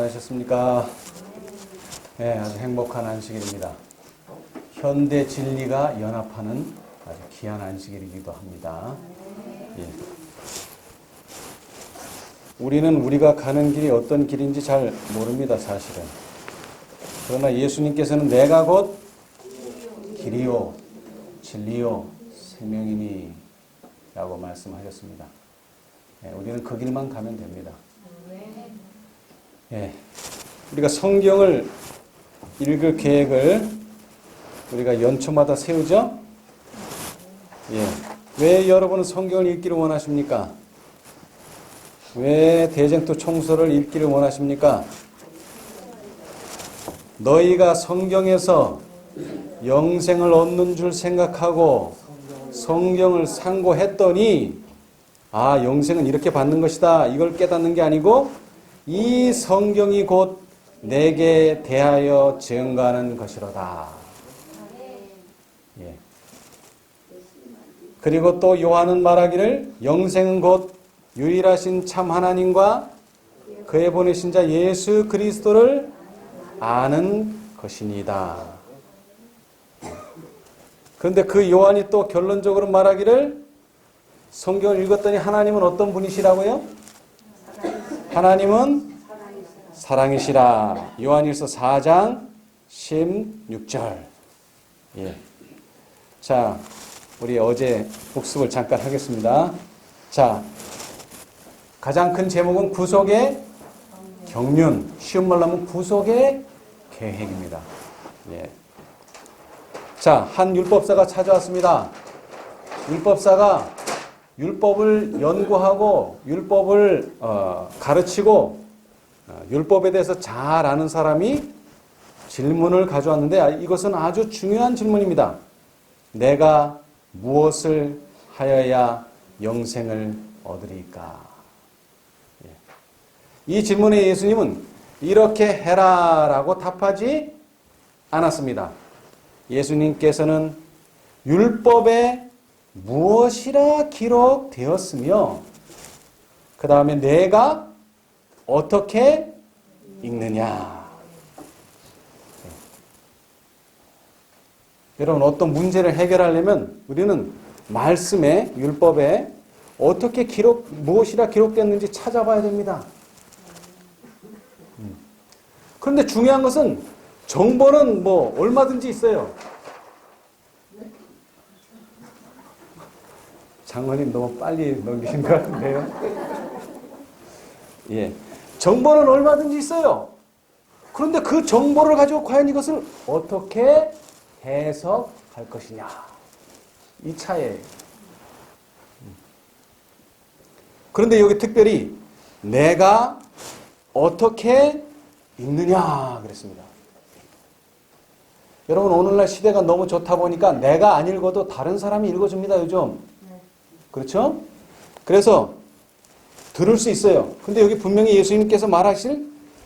안녕하셨습니까? 네, 아주 행복한 안식일입니다. 현대 진리가 연합하는 아주 귀한 안식일이기도 합니다. 예. 우리는 우리가 가는 길이 어떤 길인지 잘 모릅니다, 사실은. 그러나 예수님께서는 내가 곧 길이요, 진리요, 생명이니 라고 말씀하셨습니다. 예, 우리는 그 길만 가면 됩니다. 예, 우리가 성경을 읽을 계획을 우리가 연초마다 세우죠? 예, 왜 여러분은 성경을 읽기를 원하십니까? 왜 대쟁투 총서를 읽기를 원하십니까? 너희가 성경에서 영생을 얻는 줄 생각하고 성경을 상고했더니 아, 영생은 이렇게 받는 것이다. 이걸 깨닫는 게 아니고 이 성경이 곧 내게 대하여 증거하는 것이로다. 예. 그리고 또 요한은 말하기를 영생은 곧 유일하신 참 하나님과 그의 보내신 자 예수 그리스도를 아는 것이니이다. 그런데 그 요한이 또 결론적으로 말하기를 성경을 읽었더니 하나님은 어떤 분이시라고요? 하나님은 사랑이시라. 요한일서 4장 16절. 예. 자, 우리 어제 복습을 잠깐 하겠습니다. 자, 가장 큰 제목은 구속의 경륜. 쉬운 말로 하면 구속의 계획입니다. 예. 자, 한 율법사가 찾아왔습니다. 율법사가 율법을 연구하고 율법을 가르치고 율법에 대해서 잘 아는 사람이 질문을 가져왔는데 이것은 아주 중요한 질문입니다. 내가 무엇을 하여야 영생을 얻으리까? 이 질문에 예수님은 이렇게 해라라고 답하지 않았습니다. 예수님께서는 율법에 무엇이라 기록되었으며 그 다음에 내가 어떻게 읽느냐. 여러분 어떤 문제를 해결하려면 우리는 말씀에 율법에 어떻게 무엇이라 기록됐는지 찾아봐야 됩니다. 그런데 중요한 것은 정보는 뭐 얼마든지 있어요. 장관님 너무 빨리 넘기신 것 같은데요. 예, 정보는 얼마든지 있어요. 그런데 그 정보를 가지고 과연 이것을 어떻게 해석할 것이냐. 이 차이예요. 그런데 여기 특별히 내가 어떻게 읽느냐 그랬습니다. 여러분 오늘날 시대가 너무 좋다 보니까 내가 안 읽어도 다른 사람이 읽어줍니다, 요즘. 그렇죠? 그래서 들을 수 있어요. 근데 여기 분명히 예수님께서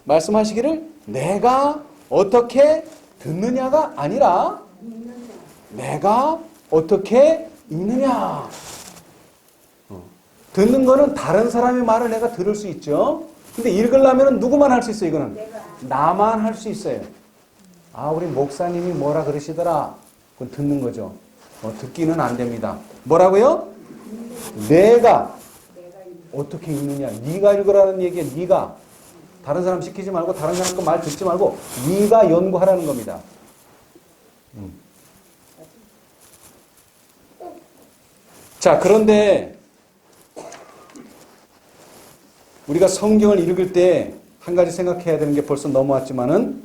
말씀하시기를 내가 어떻게 듣느냐가 아니라 내가 어떻게 읽느냐. 듣는 거는 다른 사람의 말을 내가 들을 수 있죠. 근데 읽으려면 누구만 할 수 있어요, 이거는? 나만 할 수 있어요. 아, 우리 목사님이 뭐라 그러시더라. 그건 듣는 거죠. 듣기는 안 됩니다. 뭐라고요? 내가 어떻게 읽느냐. 네가 읽으라는 얘기에 네가 다른 사람 시키지 말고 다른 사람 거 말 듣지 말고 네가 연구하라는 겁니다. 자, 그런데 우리가 성경을 읽을 때 한 가지 생각해야 되는 게 벌써 넘어왔지만은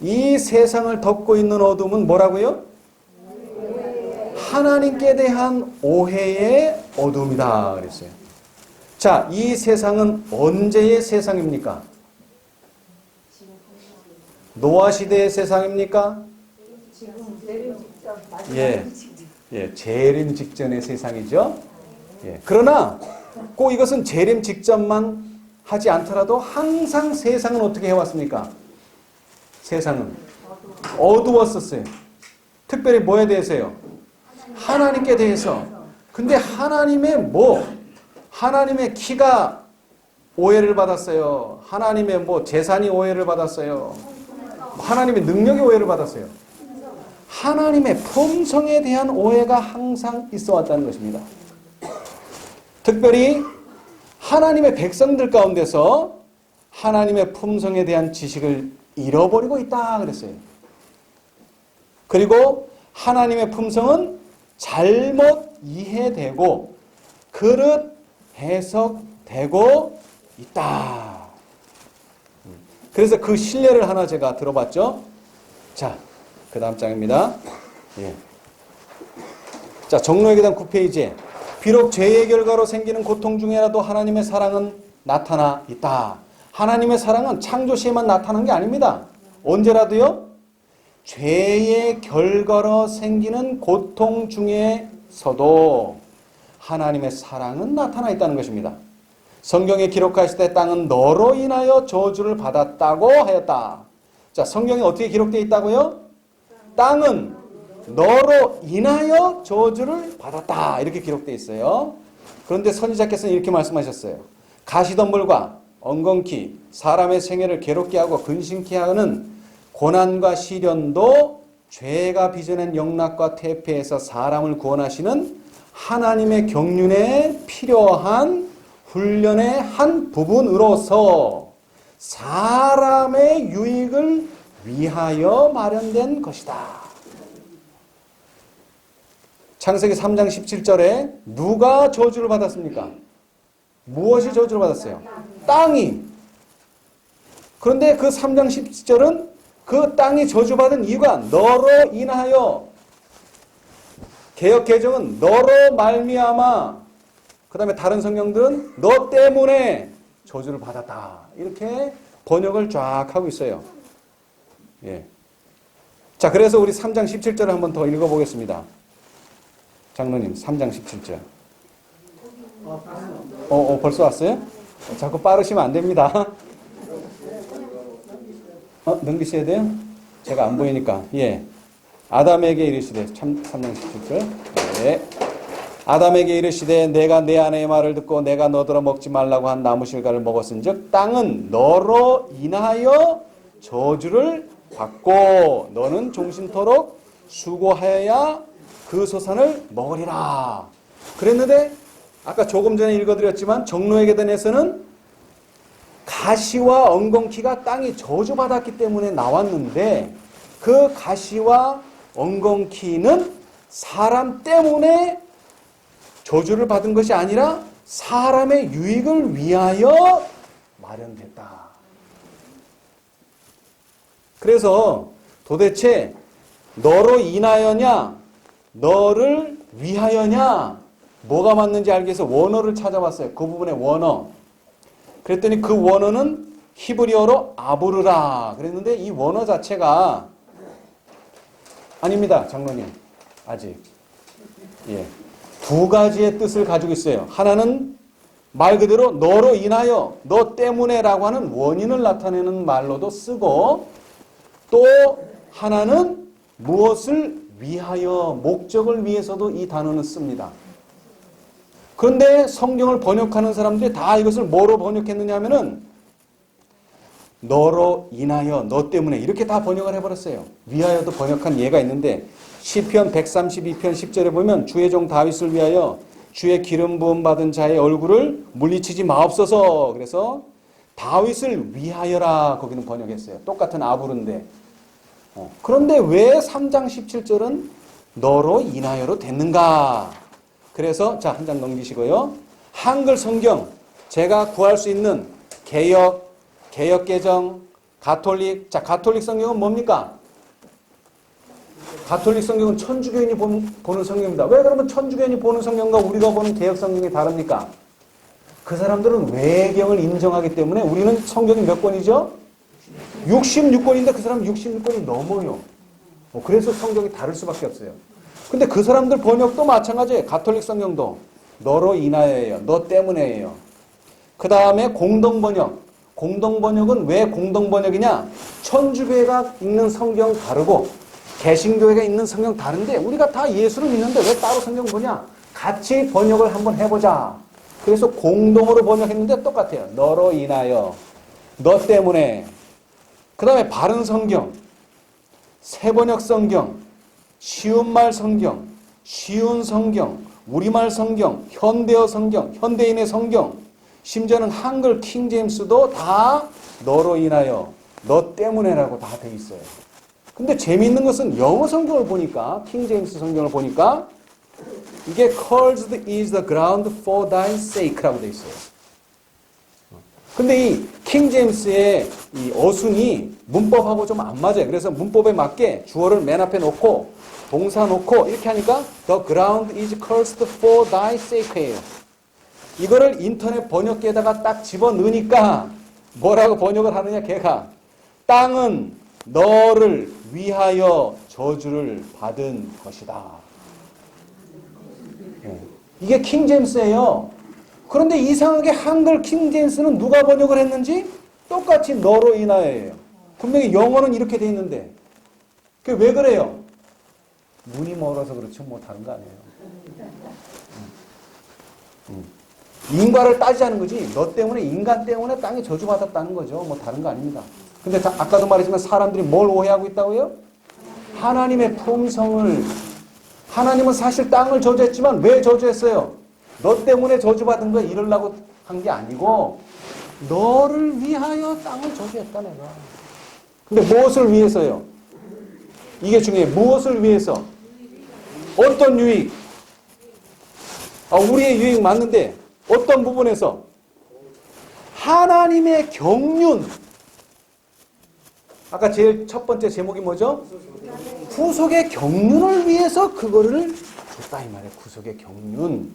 이 세상을 덮고 있는 어둠은 뭐라고요? 하나님께 대한 오해의 어둠이다 그랬어요. 자, 이 세상은 언제의 세상입니까? 노아 시대의 세상입니까? 예, 재림 직전의 세상이죠. 예, 그러나 꼭 이것은 재림 직전만 하지 않더라도 항상 세상은 어떻게 해왔습니까? 세상은 어두웠었어요. 특별히 뭐에 대해서요? 하나님께 대해서. 근데 하나님의 키가 오해를 받았어요. 하나님의 뭐 재산이 오해를 받았어요. 하나님의 능력이 오해를 받았어요. 하나님의 품성에 대한 오해가 항상 있어 왔다는 것입니다. 특별히 하나님의 백성들 가운데서 하나님의 품성에 대한 지식을 잃어버리고 있다 그랬어요. 그리고 하나님의 품성은 잘못 이해되고 그릇 해석되고 있다. 그래서 그 신뢰를 하나 제가 들어봤죠. 자, 그 다음 장입니다. 예. 자, 정로회계단 9페이지에 비록 죄의 결과로 생기는 고통 중에라도 하나님의 사랑은 나타나 있다. 하나님의 사랑은 창조 시에만 나타난 게 아닙니다. 언제라도요. 죄의 결과로 생기는 고통 중에서도 하나님의 사랑은 나타나 있다는 것입니다. 성경에 기록하실 때 땅은 너로 인하여 저주를 받았다고 하였다. 자, 성경에 어떻게 기록되어 있다고요? 땅은 너로 인하여 저주를 받았다. 이렇게 기록되어 있어요. 그런데 선지자께서는 이렇게 말씀하셨어요. 가시덤불과 엉겅퀴, 사람의 생애를 괴롭게 하고 근심케 하는 고난과 시련도 죄가 빚어낸 영락과 태폐에서 사람을 구원하시는 하나님의 경륜에 필요한 훈련의 한 부분으로서 사람의 유익을 위하여 마련된 것이다. 창세기 3장 17절에 누가 저주를 받았습니까? 무엇이 저주를 받았어요? 땅이. 그런데 그 3장 17절은 그 땅이 저주받은 이유가 너로 인하여, 개역 개정은 너로 말미암아, 그 다음에 다른 성경들은 너 때문에 저주를 받았다. 이렇게 번역을 쫙 하고 있어요. 예. 자, 그래서 우리 3장 17절을 한번 더 읽어보겠습니다. 장로님, 3장 17절. 벌써 왔어요? 자꾸 빠르시면 안 됩니다. 넘기셔야 돼요? 제가 안 보이니까. 예. 아담에게 이르시되, 3장 17절. 예. 아담에게 이르시되 내가 내 아내의 말을 듣고 내가 너더러 먹지 말라고 한 나무 실과를 먹었은즉 땅은 너로 인하여 저주를 받고 너는 종신토록 수고하여야 그 소산을 먹으리라. 그랬는데 아까 조금 전에 읽어드렸지만 정로회계단에서는 가시와 엉겅퀴가 땅이 저주받았기 때문에 나왔는데 그 가시와 엉겅퀴는 사람 때문에 저주를 받은 것이 아니라 사람의 유익을 위하여 마련됐다. 그래서 도대체 너로 인하여냐 너를 위하여냐 뭐가 맞는지 알기 위해서 원어를 찾아봤어요. 그 부분의 원어. 그랬더니 그 원어는 히브리어로 아브르라 그랬는데 이 원어 자체가 아닙니다. 장로님. 아직. 예. 두 가지의 뜻을 가지고 있어요. 하나는 말 그대로 너로 인하여, 너 때문에라고 하는 원인을 나타내는 말로도 쓰고 또 하나는 무엇을 위하여, 목적을 위해서도 이 단어는 씁니다. 그런데 성경을 번역하는 사람들이 다 이것을 뭐로 번역했느냐 하면은 너로 인하여, 너 때문에 이렇게 다 번역을 해버렸어요. 위하여도 번역한 예가 있는데 시편 132편 10절에 보면 주의 종 다윗을 위하여 주의 기름 부음 받은 자의 얼굴을 물리치지 마옵소서. 그래서 다윗을 위하여라 거기는 번역했어요. 똑같은 아브르인데. 그런데 왜 3장 17절은 너로 인하여로 됐는가? 그래서 자, 한 장 넘기시고요. 한글 성경 제가 구할 수 있는 개역개정, 가톨릭. 자, 가톨릭 성경은 뭡니까? 가톨릭 성경은 천주교인이 보는 성경입니다. 왜 그러면 천주교인이 보는 성경과 우리가 보는 개역 성경이 다릅니까? 그 사람들은 외경을 인정하기 때문에 우리는 성경이 몇 권이죠? 66권인데 그 사람은 66권이 넘어요. 그래서 성경이 다를 수밖에 없어요. 근데 그 사람들 번역도 마찬가지예요. 가톨릭 성경도 너로 인하여예요. 너 때문에예요. 그 다음에 공동번역. 공동번역은 왜 공동번역이냐? 천주교회가 읽는 성경 다르고 개신교회가 읽는 성경 다른데 우리가 다 예수를 믿는데 왜 따로 성경 보냐? 같이 번역을 한번 해보자. 그래서 공동으로 번역했는데 똑같아요. 너로 인하여, 너 때문에. 그 다음에 바른 성경, 새번역 성경, 쉬운말 성경, 쉬운 성경, 우리말 성경, 현대어 성경, 현대인의 성경, 심지어는 한글 킹제임스도 다 너로 인하여, 너 때문에라고 다 돼 있어요. 근데 재미있는 것은 영어 성경을 보니까, 킹제임스 성경을 보니까 이게 cursed is the ground for thy sake라고 돼 있어요. 근데 이 킹제임스의 이 어순이 문법하고 좀 안 맞아요. 그래서 문법에 맞게 주어를 맨 앞에 놓고 동사 놓고 이렇게 하니까 the ground is cursed for thy sake예요. 이거를 인터넷 번역기에다가 딱 집어넣으니까 뭐라고 번역을 하느냐, 걔가. 땅은 너를 위하여 저주를 받은 것이다. 이게 킹제임스예요. 그런데 이상하게 한글 킹제임스는 누가 번역을 했는지 똑같이 너로 인하여예요. 분명히 영어는 이렇게 돼 있는데. 그게 왜 그래요? 눈이 멀어서 그렇죠. 뭐 다른 거 아니에요. 인과를 따지자는 거지. 너 때문에, 인간 때문에 땅이 저주받았다는 거죠. 뭐 다른 거 아닙니다. 근데 아까도 말했지만 사람들이 뭘 오해하고 있다고요? 하나님의 품성을. 하나님은 사실 땅을 저주했지만 왜 저주했어요? 너 때문에 저주받은 거 이러려고 한 게 아니고 너를 위하여 땅을 저주했다 내가. 근데 무엇을 위해서요? 이게 중요해요. 무엇을 위해서? 어떤 유익? 우리의 유익 맞는데 어떤 부분에서? 하나님의 경륜. 아까 제일 첫 번째 제목이 뭐죠? 구속의 경륜을 위해서 그거를 줬다 이 말이에요. 구속의 경륜.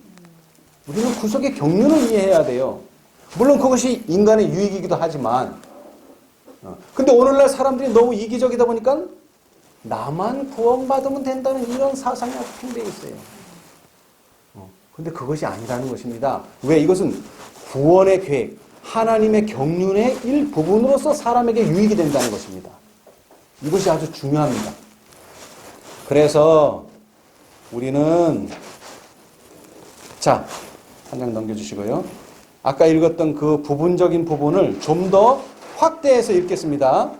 우리는 구속의 경륜을 이해해야 돼요. 물론 그것이 인간의 유익이기도 하지만, 근데 오늘날 사람들이 너무 이기적이다 보니까 나만 구원받으면 된다는 이런 사상이 아주 팽배해 있어요. 근데 그것이 아니라는 것입니다. 왜? 이것은 구원의 계획, 하나님의 경륜의 일부분으로서 사람에게 유익이 된다는 것입니다. 이것이 아주 중요합니다. 그래서 우리는, 자, 한 장 넘겨주시고요. 아까 읽었던 그 부분적인 부분을 좀 더 확대해서 읽겠습니다.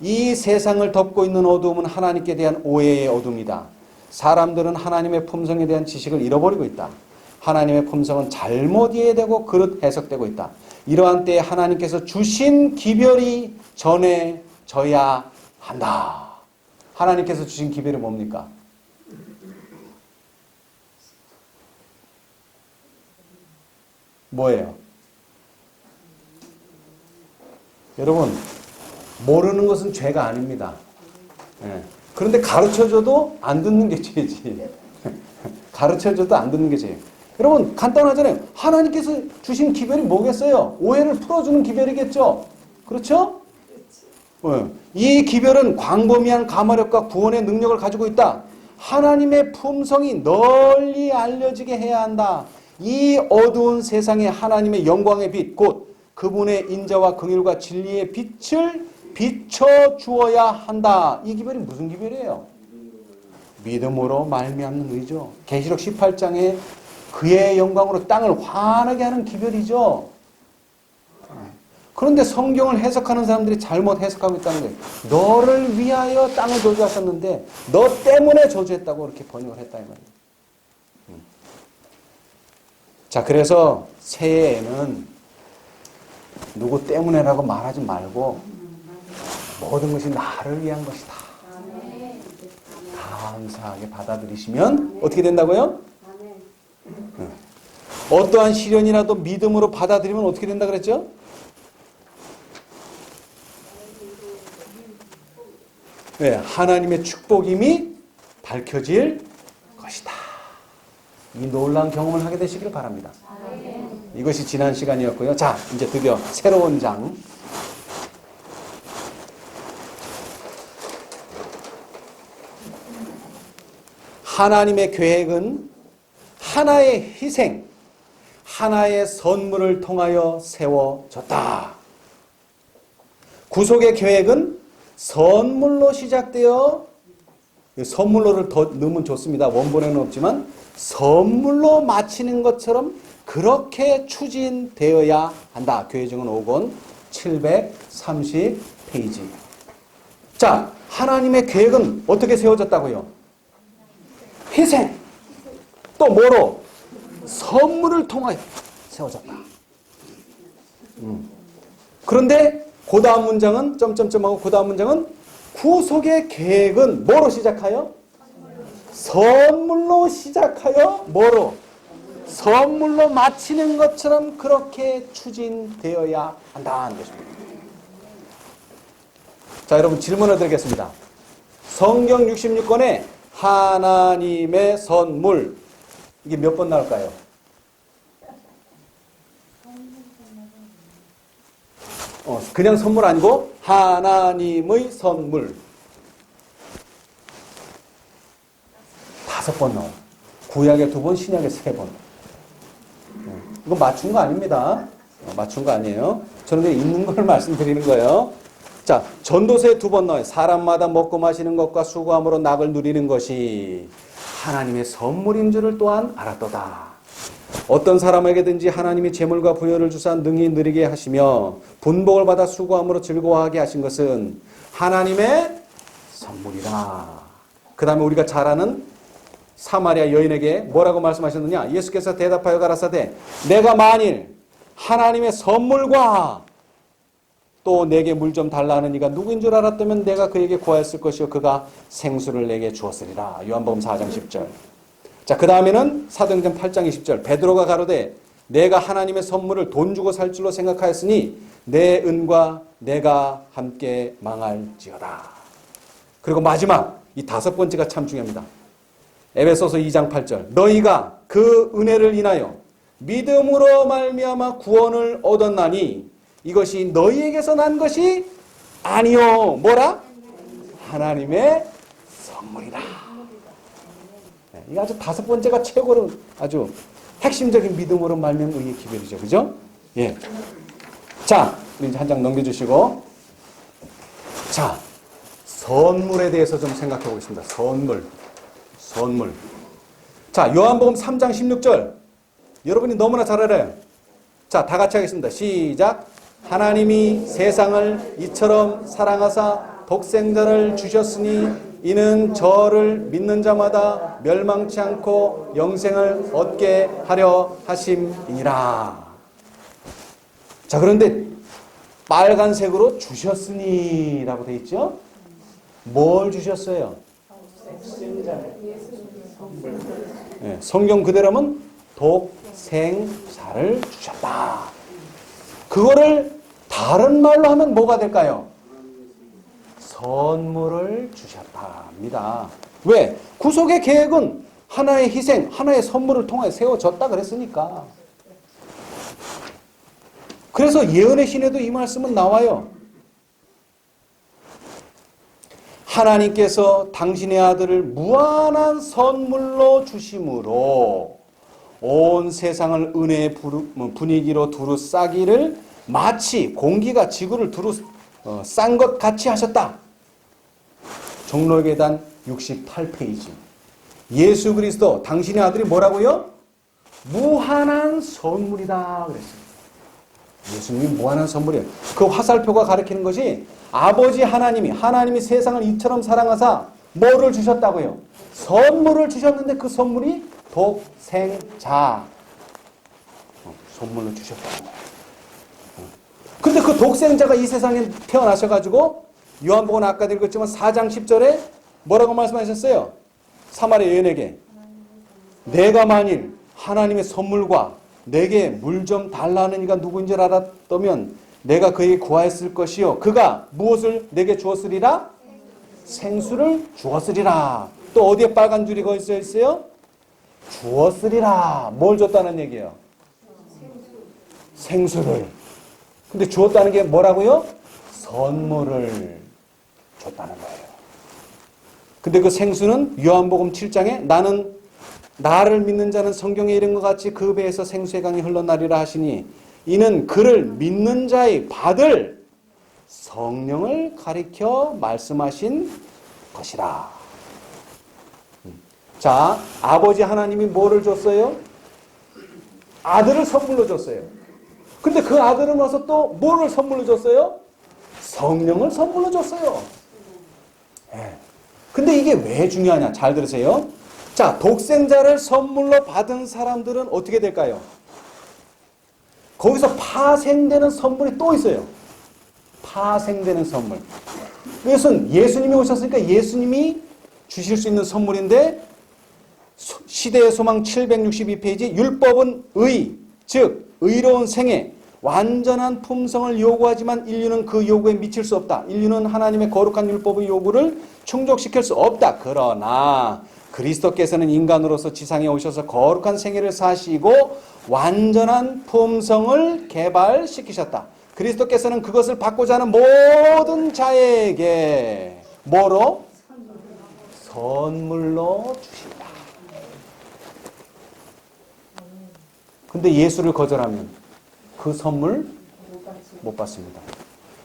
이 세상을 덮고 있는 어두움은 하나님께 대한 오해의 어둠이다. 사람들은 하나님의 품성에 대한 지식을 잃어버리고 있다. 하나님의 품성은 잘못 이해되고 그릇 해석되고 있다. 이러한 때에 하나님께서 주신 기별이 전해져야 한다. 하나님께서 주신 기별이 뭡니까? 뭐예요? 여러분, 모르는 것은 죄가 아닙니다. 그런데 가르쳐줘도 안 듣는 게 죄지. 가르쳐줘도 안 듣는 게 죄예요. 여러분, 간단하잖아요. 하나님께서 주신 기별이 뭐겠어요? 오해를 풀어주는 기별이겠죠? 그렇죠? 이 기별은 광범위한 감화력과 구원의 능력을 가지고 있다. 하나님의 품성이 널리 알려지게 해야 한다. 이 어두운 세상에 하나님의 영광의 빛, 곧 그분의 인자와 긍휼과 진리의 빛을 비춰주어야 한다. 이 기별이 무슨 기별이에요? 믿음으로 말미암는 의죠. 계시록 18장에 그의 영광으로 땅을 환하게 하는 기별이죠. 그런데 성경을 해석하는 사람들이 잘못 해석하고 있다는 거예요. 너를 위하여 땅을 저주하셨는데 너 때문에 저주했다고 이렇게 번역을 했다 이 말이에요. 자, 그래서 새해에는 누구 때문에라고 말하지 말고 모든 것이 나를 위한 것이다. 감사하게 받아들이시면 어떻게 된다고요? 어떠한 시련이라도 믿음으로 받아들이면 어떻게 된다 그랬죠? 네, 하나님의 축복임이 밝혀질 것이다. 이 놀라운 경험을 하게 되시길 바랍니다. 이것이 지난 시간이었고요. 자, 이제 드디어 새로운 장. 하나님의 계획은 하나의 희생, 하나의 선물을 통하여 세워졌다. 구속의 계획은 선물로 시작되어, 선물로를 더 넣으면 좋습니다. 원본에는 없지만 선물로 마치는 것처럼 그렇게 추진되어야 한다. 교회증언 5권 730페이지. 자, 하나님의 계획은 어떻게 세워졌다고요? 희생. 또 뭐로? 선물을 통하여 세워졌다. 그런데 그 다음 문장은 점점점하고 그 다음 문장은 구속의 계획은 뭐로 시작하여? 선물로 시작하여 뭐로? 선물로 마치는 것처럼 그렇게 추진되어야 한다는 것입니다. 자, 여러분 질문을 드리겠습니다. 성경 66권에 하나님의 선물, 이게 몇 번 나올까요? 그냥 선물 아니고 하나님의 선물 5번 나와요. 구약에 2번, 신약에 3번. 이거 맞춘 거 아닙니다. 맞춘 거 아니에요. 저는 그냥 있는 걸 말씀드리는 거예요. 자, 전도서에 2번 나와요. 사람마다 먹고 마시는 것과 수고함으로 낙을 누리는 것이 하나님의 선물인 줄을 또한 알았도다. 어떤 사람에게든지 하나님이 재물과 부여를 주사 능히 누리게 하시며 분복을 받아 수고함으로 즐거워하게 하신 것은 하나님의 선물이다. 그 다음에 우리가 잘 아는 사마리아 여인에게 뭐라고 말씀하셨느냐? 예수께서 대답하여 가라사대 내가 만일 하나님의 선물과 또 내게 물 좀 달라 하는 이가 누구인 줄 알았다면 내가 그에게 구하였을 것이요 그가 생수를 내게 주었으리라. 요한복음 4장 10절. 자, 그 다음에는 사도행전 8장 20절. 베드로가 가로되 내가 하나님의 선물을 돈 주고 살 줄로 생각하였으니 내 은과 내가 함께 망할지어다. 그리고 마지막 이 5번째가 참 중요합니다. 에베소서 2장 8절. 너희가 그 은혜를 인하여 믿음으로 말미암아 구원을 얻었나니 이것이 너희에게서 난 것이 아니요. 뭐라? 하나님의 선물이다. 이 아주 5번째가 최고로 아주 핵심적인 믿음으로 말미암은 의의 기별이죠. 그죠? 예. 자, 우리 이제 한 장 넘겨주시고. 자, 선물에 대해서 좀 생각해 보겠습니다. 선물. 자, 요한복음 3장 16절. 여러분이 너무나 잘 알아요. 자, 다 같이 하겠습니다. 시작. 하나님이 세상을 이처럼 사랑하사 독생자를 주셨으니 이는 저를 믿는 자마다 멸망치 않고 영생을 얻게 하려 하심이니라. 자, 그런데 빨간색으로 주셨으니 라고 되어 있죠? 뭘 주셨어요? 네, 성경 그대로면 독생자를 주셨다. 그거를 다른 말로 하면 뭐가 될까요? 선물을 주셨답니다. 왜? 구속의 계획은 하나의 희생, 하나의 선물을 통해 세워졌다 그랬으니까. 그래서 예언의 신에도 이 말씀은 나와요. 하나님께서 당신의 아들을 무한한 선물로 주심으로 온 세상을 은혜의 분위기로 두루싸기를 마치 공기가 지구를 싼 것 같이 하셨다. 종로계단 68페이지. 예수 그리스도 당신의 아들이 뭐라고요? 무한한 선물이다 그랬습니다. 예수님이 무한한 선물이에요. 그 화살표가 가리키는 것이 아버지 하나님이 세상을 이처럼 사랑하사 뭐를 주셨다고요? 선물을 주셨는데 그 선물이 독생자. 선물로 주셨다고. 근데 그 독생자가 이 세상에 태어나셔가지고 요한복음 아까 읽었지만 4장 10절에 뭐라고 말씀하셨어요? 사마리아 여인에게 내가 만일 하나님의 선물과 내게 물 좀 달라는 이가 누구인 줄 알았다면 내가 그에게 구하였을 것이요 그가 무엇을 내게 주었으리라? 생수를 주었으리라. 또 어디에 빨간 줄이 거기 써 있어요? 주었으리라. 뭘 줬다는 얘기예요? 생수를. 근데 주었다는 게 뭐라고요? 선물을 줬다는 거예요. 근데 그 생수는 요한복음 7장에 나를 믿는 자는 성경에 이른 것 같이 그 배에서 생수의 강이 흘러나리라 하시니 이는 그를 믿는 자의 받을 성령을 가리켜 말씀하신 것이라. 자, 아버지 하나님이 뭐를 줬어요? 아들을 선물로 줬어요. 근데 그 아들은 와서 또 뭐를 선물로 줬어요? 성령을 선물로 줬어요. 예. 근데 이게 왜 중요하냐? 잘 들으세요. 자, 독생자를 선물로 받은 사람들은 어떻게 될까요? 거기서 파생되는 선물이 또 있어요. 파생되는 선물. 이것은 예수님이 오셨으니까 예수님이 주실 수 있는 선물인데, 시대의 소망 762페이지, 율법은 의, 즉 의로운 생애, 완전한 품성을 요구하지만 인류는 그 요구에 미칠 수 없다. 인류는 하나님의 거룩한 율법의 요구를 충족시킬 수 없다. 그러나 그리스도께서는 인간으로서 지상에 오셔서 거룩한 생애를 사시고 완전한 품성을 개발시키셨다. 그리스도께서는 그것을 받고자 하는 모든 자에게 뭐로? 선물로 주신다. 근데 예수를 거절하면 그 선물 못 받습니다.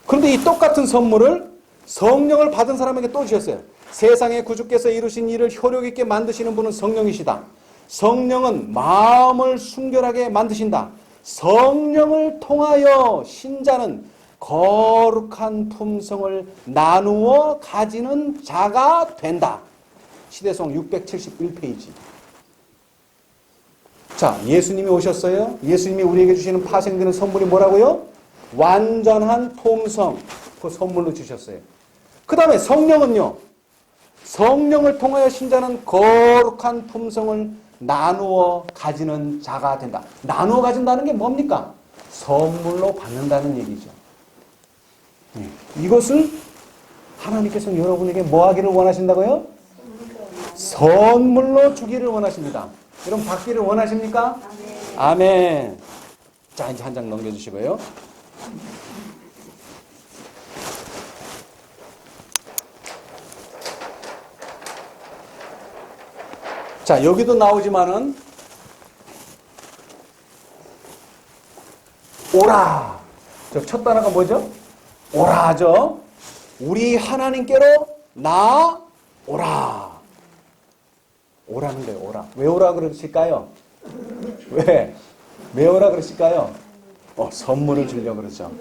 그런데 이 똑같은 선물을 성령을 받은 사람에게 또 주셨어요. 세상의 구주께서 이루신 일을 효력 있게 만드시는 분은 성령이시다. 성령은 마음을 순결하게 만드신다. 성령을 통하여 신자는 거룩한 품성을 나누어 가지는 자가 된다. 시대송 671페이지. 자, 예수님이 오셨어요. 예수님이 우리에게 주시는 파생되는 선물이 뭐라고요? 완전한 품성. 그 선물로 주셨어요. 그 다음에 성령은요. 성령을 통하여 신자는 거룩한 품성을 나누어 가지는 자가 된다. 나누어 가진다는 게 뭡니까? 선물로 받는다는 얘기죠. 이것을 하나님께서 여러분에게 뭐 하기를 원하신다고요? 선물로 주기를 원하십니다. 여러분 받기를 원하십니까? 아멘. 자, 이제 한 장 넘겨주시고요. 자, 여기도 나오지만은 오라. 저 첫 단어가 뭐죠? 오라죠. 우리 하나님께로 나오라. 오라는 거예요. 오라. 왜 오라 그러실까요? 왜 오라 그러실까요? 선물을 주려고 그러죠.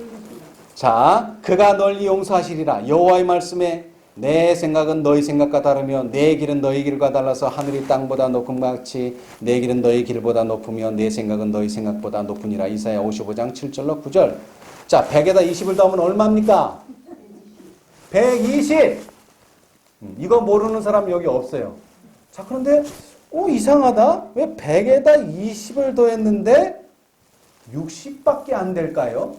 자, 그가 널리 용서하시리라. 여호와의 말씀에 내 생각은 너희 생각과 다르며 내 길은 너희 길과 달라서 하늘이 땅보다 높은 것 같이 내 길은 너희 길보다 높으며 내 생각은 너희 생각보다 높으니라. 이사야 55장 7절로 9절. 자, 100에다 20을 더하면 얼마입니까? 120. 이거 모르는 사람 여기 없어요. 자, 그런데 이상하다. 왜 100에다 20을 더했는데 60밖에 안 될까요?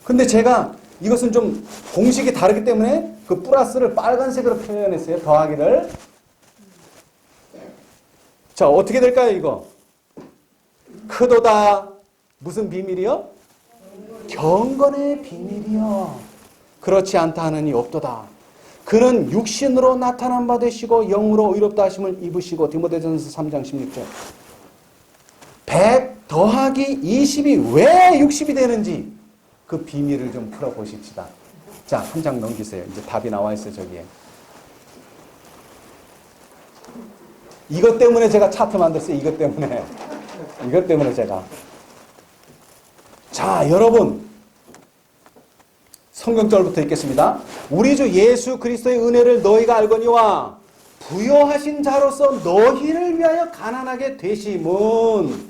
근데 제가 이것은 좀 공식이 다르기 때문에 그 플러스를 빨간색으로 표현했어요. 더하기를. 자, 어떻게 될까요, 이거? 크도다. 무슨 비밀이요? 경건의 비밀이요. 그렇지 않다 하느니 없도다. 그는 육신으로 나타난 바 되시고 영으로 의롭다 하심을 입으시고. 디모데전서 3장 16절. 100 더하기 20이 왜 60이 되는지 그 비밀을 좀 풀어보십시다. 자, 한 장 넘기세요. 이제 답이 나와 있어요, 저기에. 이것 때문에 제가 차트 만들었어요. 이것 때문에 제가. 자, 여러분. 성경절부터 읽겠습니다. 우리 주 예수 그리스도의 은혜를 너희가 알거니와 부요하신 자로서 너희를 위하여 가난하게 되심은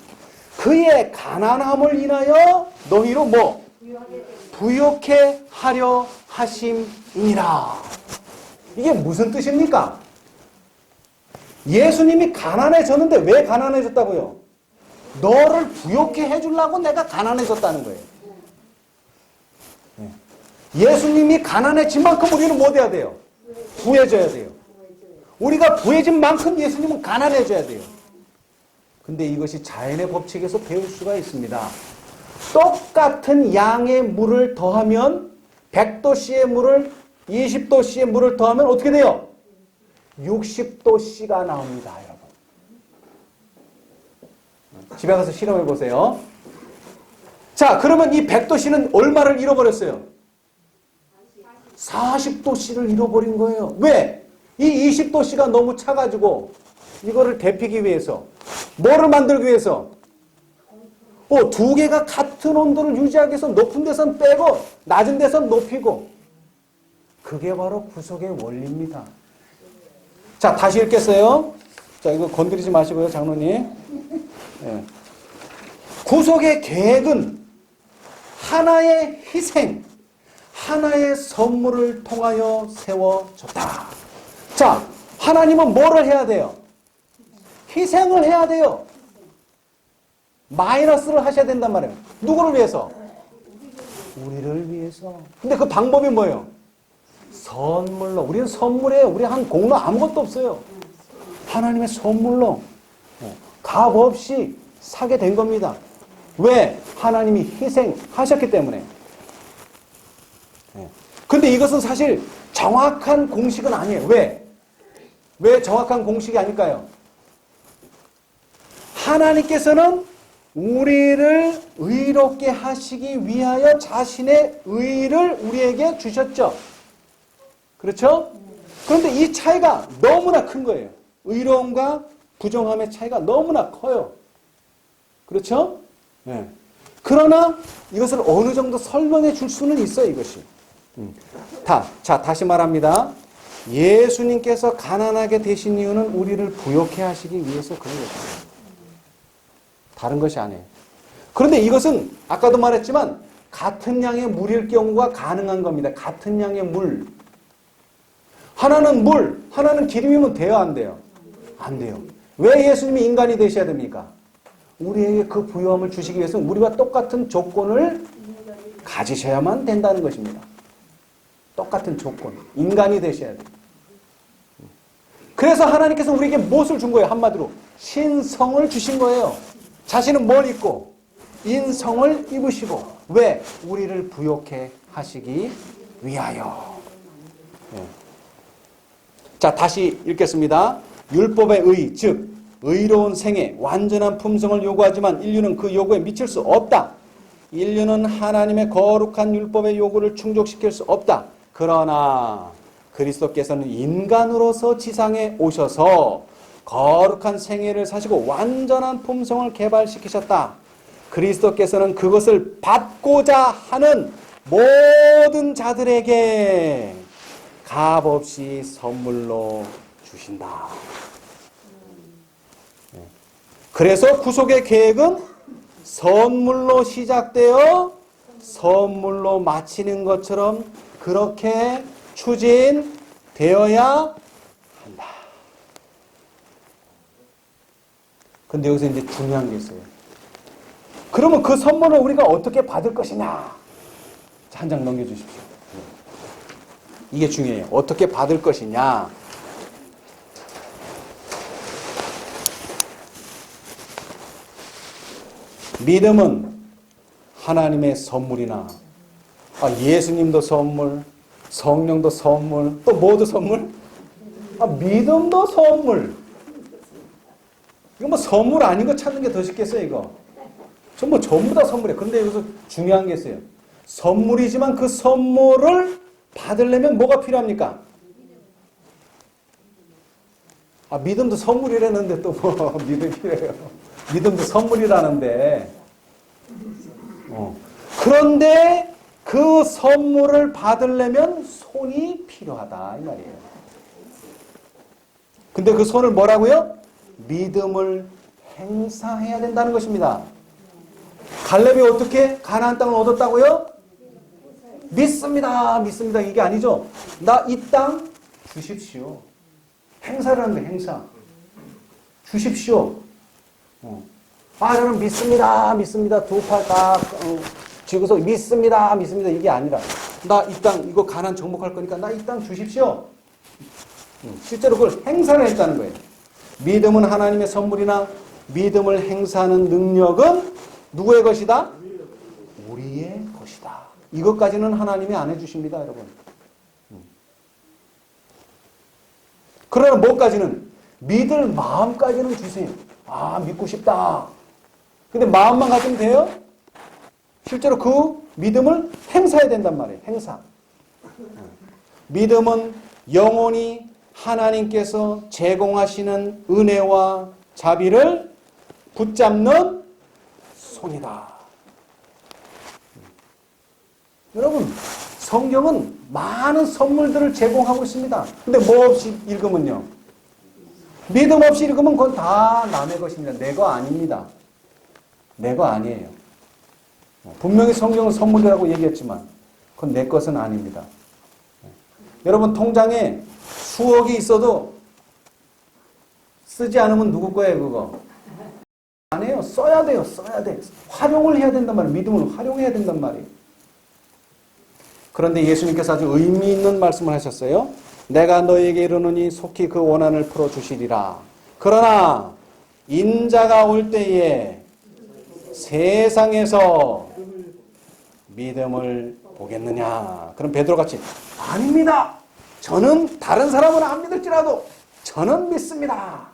그의 가난함을 인하여 너희로 뭐? 부욕해 하려 하심이니라. 이게 무슨 뜻입니까? 예수님이 가난해졌는데 왜 가난해졌다고요? 너를 부욕해 해주려고 내가 가난해졌다는 거예요. 예수님이 가난해진 만큼 우리는 뭐 돼야 돼요? 부해져야 돼요. 우리가 부해진 만큼 예수님은 가난해져야 돼요. 근데 이것이 자연의 법칙에서 배울 수가 있습니다. 똑같은 양의 물을 더하면 100도씨의 물을 20도씨의 물을 더하면 어떻게 돼요? 60도씨가 나옵니다, 여러분. 집에 가서 실험해 보세요. 자, 그러면 이 100도씨는 얼마를 잃어버렸어요? 40도씨를 잃어버린 거예요. 왜? 이 20도씨가 너무 차가지고 이거를 데피기 위해서 뭐를 만들기 위해서? 두 개가 같은 온도를 유지하기 위해서 높은 데선 빼고 낮은 데선 높이고. 그게 바로 구속의 원리입니다. 자, 다시 읽겠어요. 자, 이거 건드리지 마시고요, 장로님. 네. 구속의 계획은 하나의 희생, 하나의 선물을 통하여 세워졌다. 자, 하나님은 뭐를 해야 돼요? 희생을 해야 돼요. 마이너스를 하셔야 된단 말이에요. 누구를 위해서? 우리를 위해서. 근데 그 방법이 뭐예요? 선물로. 우리는 선물이에요. 우리 한 공로 아무것도 없어요. 하나님의 선물로 값 없이 사게 된 겁니다. 왜? 하나님이 희생하셨기 때문에. 근데 이것은 사실 정확한 공식은 아니에요. 왜? 왜 정확한 공식이 아닐까요? 하나님께서는 우리를 의롭게 하시기 위하여 자신의 의를 우리에게 주셨죠. 그렇죠? 그런데 이 차이가 너무나 큰 거예요. 의로움과 부정함의 차이가 너무나 커요. 그렇죠? 네. 그러나 이것을 어느 정도 설명해 줄 수는 있어요, 이것이. 자, 다시 말합니다. 예수님께서 가난하게 되신 이유는 우리를 부욕해 하시기 위해서 그런 것입니다. 다른 것이 아니에요. 그런데 이것은 아까도 말했지만 같은 양의 물일 경우가 가능한 겁니다. 같은 양의 물. 하나는 물, 하나는 기름이면 돼요, 안 돼요? 안 돼요. 왜 예수님이 인간이 되셔야 됩니까? 우리에게 그 부요함을 주시기 위해서는 우리와 똑같은 조건을 가지셔야만 된다는 것입니다. 똑같은 조건. 인간이 되셔야 돼요. 그래서 하나님께서 우리에게 무엇을 준 거예요? 한마디로 신성을 주신 거예요. 자신은 뭘 입고? 인성을 입으시고. 왜? 우리를 부욕해 하시기 위하여. 네. 자, 다시 읽겠습니다. 율법의 의, 즉 의로운 생애, 완전한 품성을 요구하지만 인류는 그 요구에 미칠 수 없다. 인류는 하나님의 거룩한 율법의 요구를 충족시킬 수 없다. 그러나 그리스도께서는 인간으로서 지상에 오셔서 거룩한 생애를 사시고 완전한 품성을 개발시키셨다. 그리스도께서는 그것을 받고자 하는 모든 자들에게 값없이 선물로 주신다. 그래서 구속의 계획은 선물로 시작되어 선물로 마치는 것처럼 그렇게 추진되어야 한다. 근데 여기서 이제 중요한 게 있어요. 그러면 그 선물을 우리가 어떻게 받을 것이냐? 한 장 넘겨주십시오. 이게 중요해요. 어떻게 받을 것이냐? 믿음은 하나님의 선물이나 예수님도 선물, 성령도 선물, 또 뭐도 선물? 믿음도 선물. 이거 뭐 선물 아닌 거 찾는 게 더 쉽겠어요, 이거. 전부 다 선물이에요. 그런데 여기서 중요한 게 있어요. 선물이지만 그 선물을 받으려면 뭐가 필요합니까? 믿음도 선물이라는데 또 뭐 믿음이 필요해요. 믿음도 선물이라는데. 그런데 그 선물을 받으려면 손이 필요하다 이 말이에요. 근데 그 손을 뭐라고요? 믿음을 행사해야 된다는 것입니다. 갈렙이 어떻게 가나안 땅을 얻었다고요? 믿습니다. 믿습니다. 이게 아니죠. 나 이 땅 주십시오. 행사라는 게 행사. 주십시오. 저는 믿습니다. 믿습니다. 두 팔 딱 쥐고서 믿습니다. 믿습니다. 이게 아니라 나 이 땅 이거 가나안 정복할 거니까 나 이 땅 주십시오. 실제로 그걸 행사를 했다는 거예요. 믿음은 하나님의 선물이나 믿음을 행사하는 능력은 누구의 것이다? 우리의 것이다. 이것까지는 하나님이 안 해주십니다, 여러분. 그러나 뭐까지는? 믿을 마음까지는 주세요. 믿고 싶다. 근데 마음만 가지면 돼요? 실제로 그 믿음을 행사해야 된단 말이에요. 행사. 믿음은 영원히 하나님께서 제공하시는 은혜와 자비를 붙잡는 손이다. 여러분, 성경은 많은 선물들을 제공하고 있습니다. 근데 뭐 없이 읽으면요? 믿음 없이 읽으면 그건 다 남의 것입니다. 내 거 아닙니다. 내 거 아니에요. 분명히 성경은 선물이라고 얘기했지만 그건 내 것은 아닙니다. 여러분, 통장에 수억이 있어도 쓰지 않으면 누구 거예요, 그거? 안 해요. 써야 돼요. 써야 돼. 활용을 해야 된단 말이에요. 믿음을 활용해야 된단 말이에요. 그런데 예수님께서 아주 의미 있는 말씀을 하셨어요. 내가 너에게 이르노니 속히 그 원한을 풀어주시리라. 그러나 인자가 올 때에 세상에서 믿음을 보겠느냐. 그럼 베드로같이 아닙니다. 저는 다른 사람은 안 믿을지라도 저는 믿습니다.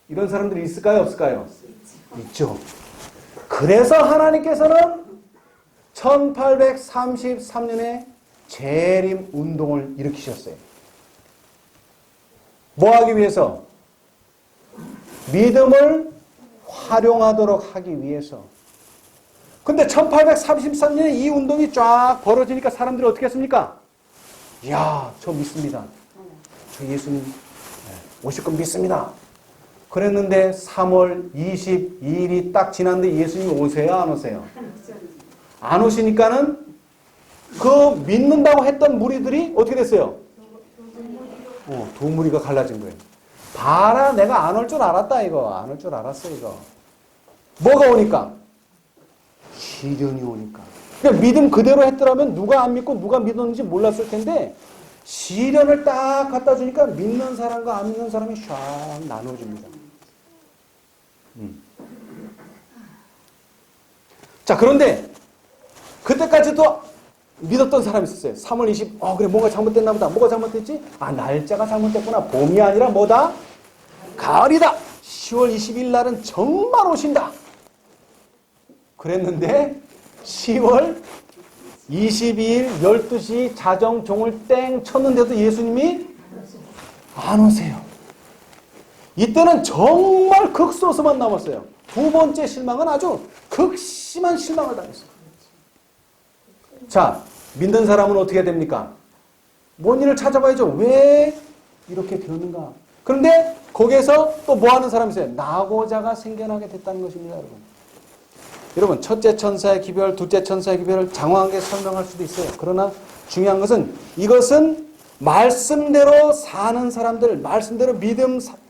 이런 사람들이 있을까요? 없을까요? 있죠. 그래서 하나님께서는 1833년에 재림 운동을 일으키셨어요. 뭐 하기 위해서? 믿음을 활용하도록 하기 위해서. 근데 1833년에 이 운동이 쫙 벌어지니까 사람들이 어떻게 했습니까? 이야, 저 믿습니다. 저 예수님 오실 건 믿습니다. 그랬는데 3월 22일이 딱 지났는데 예수님이 오세요? 안 오세요? 안 오시니까는 그 믿는다고 했던 무리들이 어떻게 됐어요? 두 무리가 갈라진 거예요. 봐라, 내가 안 올 줄 알았다, 이거. 안 올 줄 알았어, 이거. 뭐가 오니까? 시련이 오니까. 그러니까 믿음 그대로 했더라면 누가 안 믿고 누가 믿었는지 몰랐을 텐데 시련을 딱 갖다 주니까 믿는 사람과 안 믿는 사람이 샥 나눠집니다. 자, 그런데 그때까지도 믿었던 사람이 있었어요. 3월 20, 그래, 뭐가 잘못됐나 보다. 뭐가 잘못됐지? 날짜가 잘못됐구나. 봄이 아니라 뭐다? 가을이다. 10월 20일 날은 정말 오신다. 그랬는데 10월 22일 12시 자정 종을 땡 쳤는데도 예수님이 안 오세요. 이때는 정말 극소수만 남았어요. 두 번째 실망은 아주 극심한 실망을 당했어요. 자, 믿는 사람은 어떻게 됩니까? 원인을 찾아봐야죠. 왜 이렇게 되었는가? 그런데 거기에서 또 뭐 하는 사람이 있어요? 낙오자가 생겨나게 됐다는 것입니다, 여러분. 여러분, 첫째 천사의 기별, 둘째 천사의 기별을 장황하게 설명할 수도 있어요. 그러나 중요한 것은 이것은 말씀대로 사는 사람들, 말씀대로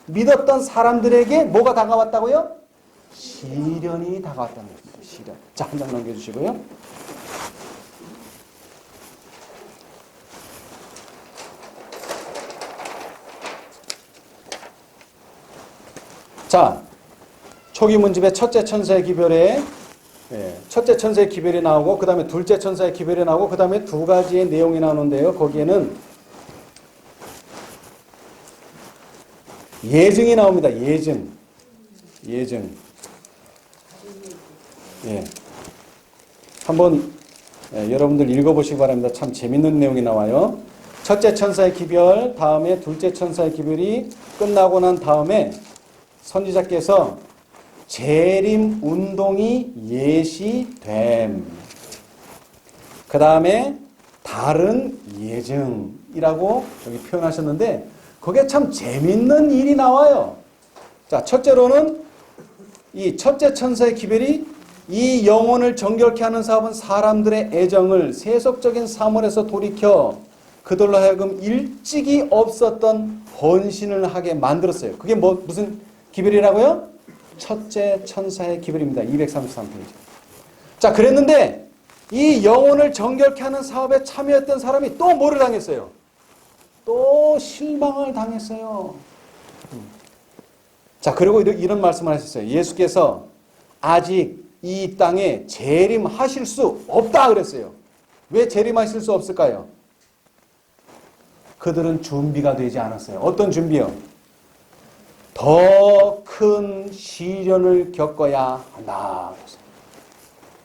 믿었던 사람들에게 뭐가 다가왔다고요? 시련이 다가왔다는 것입니다. 시련. 자, 한 장 넘겨주시고요. 자, 초기 문집의 첫째 천사의 기별에 첫째 천사의 기별이 나오고 그 다음에 둘째 천사의 기별이 나오고 그 다음에 두 가지의 내용이 나오는데요. 거기에는 예증이 나옵니다. 예증. 한번 여러분들 읽어보시기 바랍니다. 참 재밌는 내용이 나와요. 첫째 천사의 기별, 다음에 둘째 천사의 기별이 끝나고 난 다음에 선지자께서 재림 운동이 예시됨. 그 다음에 다른 예증이라고 여기 표현하셨는데 거기에 참 재밌는 일이 나와요. 자, 첫째로는 이 첫째 천사의 기별이 이 영혼을 정결케 하는 사업은 사람들의 애정을 세속적인 사물에서 돌이켜 그들로 하여금 일찍이 없었던 헌신을 하게 만들었어요. 그게 무슨 기별이라고요? 첫째 천사의 기별입니다. 233페이지. 자, 그랬는데 이 영혼을 정결케 하는 사업에 참여했던 사람이 또 뭐를 당했어요? 또 실망을 당했어요. 자, 그리고 이런 말씀을 하셨어요. 예수께서 아직 이 땅에 재림하실 수 없다 그랬어요. 왜 재림하실 수 없을까요? 그들은 준비가 되지 않았어요. 어떤 준비요? 더 큰 시련을 겪어야 한다.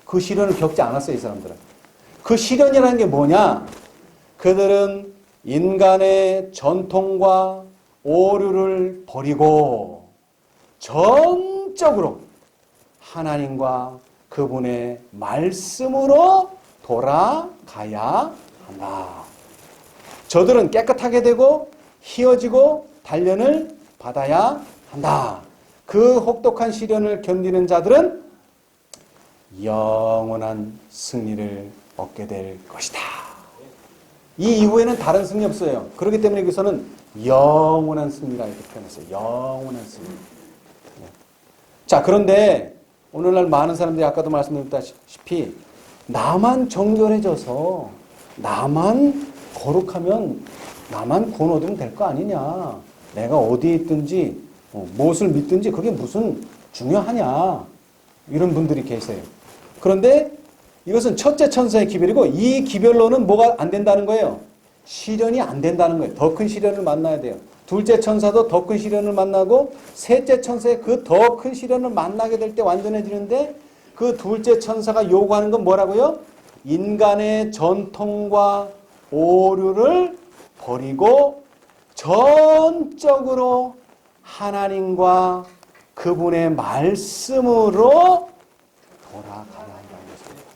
그 시련을 겪지 않았어요, 이 사람들은. 그 시련이라는 게 뭐냐? 그들은 인간의 전통과 오류를 버리고 전 전적으로 하나님과 그분의 말씀으로 돌아가야 한다. 저들은 깨끗하게 되고 희어지고 단련을 받아야 한다. 그 혹독한 시련을 견디는 자들은 영원한 승리를 얻게 될 것이다. 이 이후에는 다른 승리 없어요. 그렇기 때문에 여기서는 영원한 승리라 이렇게 표현했어요. 영원한 승리. 자, 그런데 오늘날 많은 사람들이 아까도 말씀드렸다시피 나만 정결해져서 나만 거룩하면 나만 구원 얻으면 될 거 아니냐. 내가 어디에 있든지 무엇을 믿든지 그게 무슨 중요하냐. 이런 분들이 계세요. 그런데 이것은 첫째 천사의 기별이고 이 기별로는 뭐가 안 된다는 거예요? 시련이 안 된다는 거예요. 더 큰 시련을 만나야 돼요. 둘째 천사도 더 큰 시련을 만나고 셋째 천사의 그 더 큰 시련을 만나게 될 때 완전해지는데 그 둘째 천사가 요구하는 건 뭐라고요? 인간의 전통과 오류를 버리고 전적으로 하나님과 그분의 말씀으로 돌아가야 한다는 것입니다.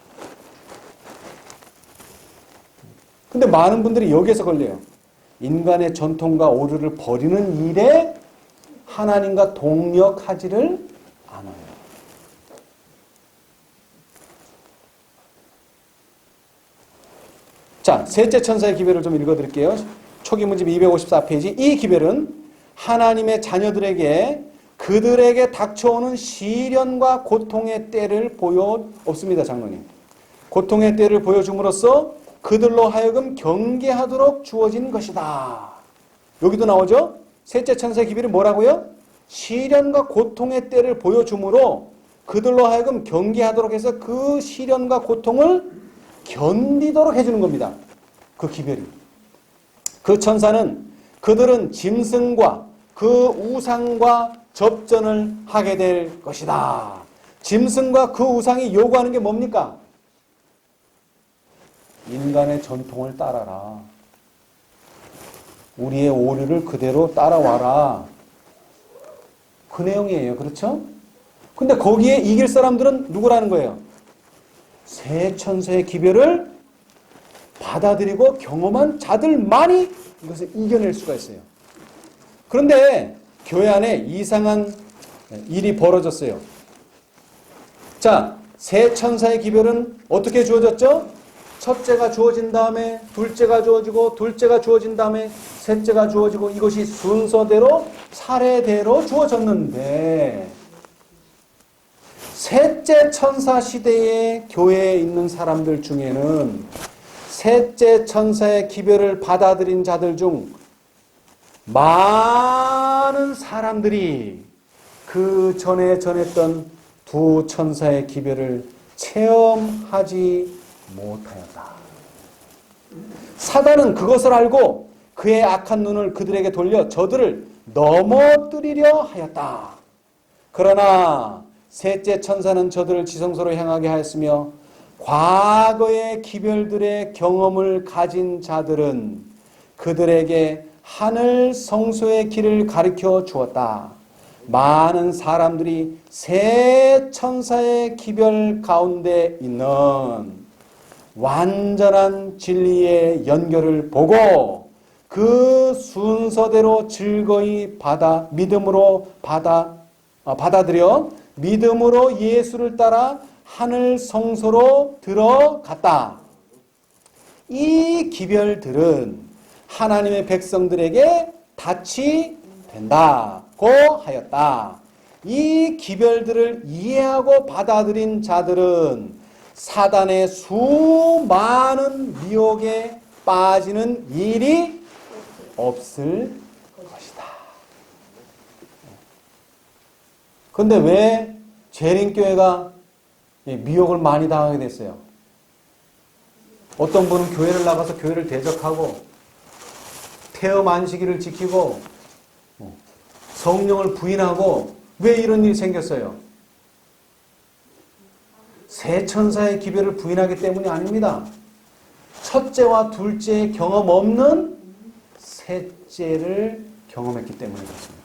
근데 많은 분들이 여기에서 걸려요. 인간의 전통과 오류를 버리는 일에 하나님과 동력하지를 않아요. 자, 셋째 천사의 기별을 좀 읽어드릴게요. 초기 문집 254페이지. 이 기별은 하나님의 자녀들에게 그들에게 닥쳐오는 시련과 고통의 때를 없습니다, 장로님. 고통의 때를 보여줌으로써 그들로 하여금 경계하도록 주어진 것이다. 여기도 나오죠? 셋째 천사의 기별이 뭐라고요? 시련과 고통의 때를 보여줌으로 그들로 하여금 경계하도록 해서 그 시련과 고통을 견디도록 해주는 겁니다. 그 기별이. 그 천사는 그들은 짐승과 그 우상과 접전을 하게 될 것이다. 짐승과 그 우상이 요구하는 게 뭡니까? 인간의 전통을 따라라. 우리의 오류를 그대로 따라와라. 그 내용이에요. 그렇죠? 근데 거기에 이길 사람들은 누구라는 거예요? 새 천사의 기별을 받아들이고 경험한 자들만이 이것을 이겨낼 수가 있어요. 그런데 교회 안에 이상한 일이 벌어졌어요. 자, 새 천사의 기별은 어떻게 주어졌죠? 첫째가 주어진 다음에 둘째가 주어지고 둘째가 주어진 다음에 셋째가 주어지고 이것이 순서대로 차례대로 주어졌는데 셋째 천사 시대의 교회에 있는 사람들 중에는 셋째 천사의 기별을 받아들인 자들 중 많은 사람들이 그 전에 전했던 두 천사의 기별을 체험하지 못하였다. 사단은 그것을 알고 그의 악한 눈을 그들에게 돌려 저들을 넘어뜨리려 하였다. 그러나 셋째 천사는 저들을 지성소로 향하게 하였으며 과거의 기별들의 경험을 가진 자들은 그들에게 하늘 성소의 길을 가르쳐 주었다. 많은 사람들이 새 천사의 기별 가운데 있는 완전한 진리의 연결을 보고 그 순서대로 즐거이 믿음으로 받아들여 믿음으로 예수를 따라 하늘 성소로 들어갔다. 이 기별들은 하나님의 백성들에게 닻이 된다고 하였다. 이 기별들을 이해하고 받아들인 자들은 사단의 수많은 미혹에 빠지는 일이 없을 것이다. 그런데 왜 재림교회가 미혹을 많이 당하게 됐어요? 어떤 분은 교회를 나가서 교회를 대적하고 태음 안식일을 지키고 성령을 부인하고 왜 이런 일이 생겼어요? 새 천사의 기별을 부인하기 때문이 아닙니다. 첫째와 둘째의 경험 없는 셋째를 경험했기 때문에 그렇습니다.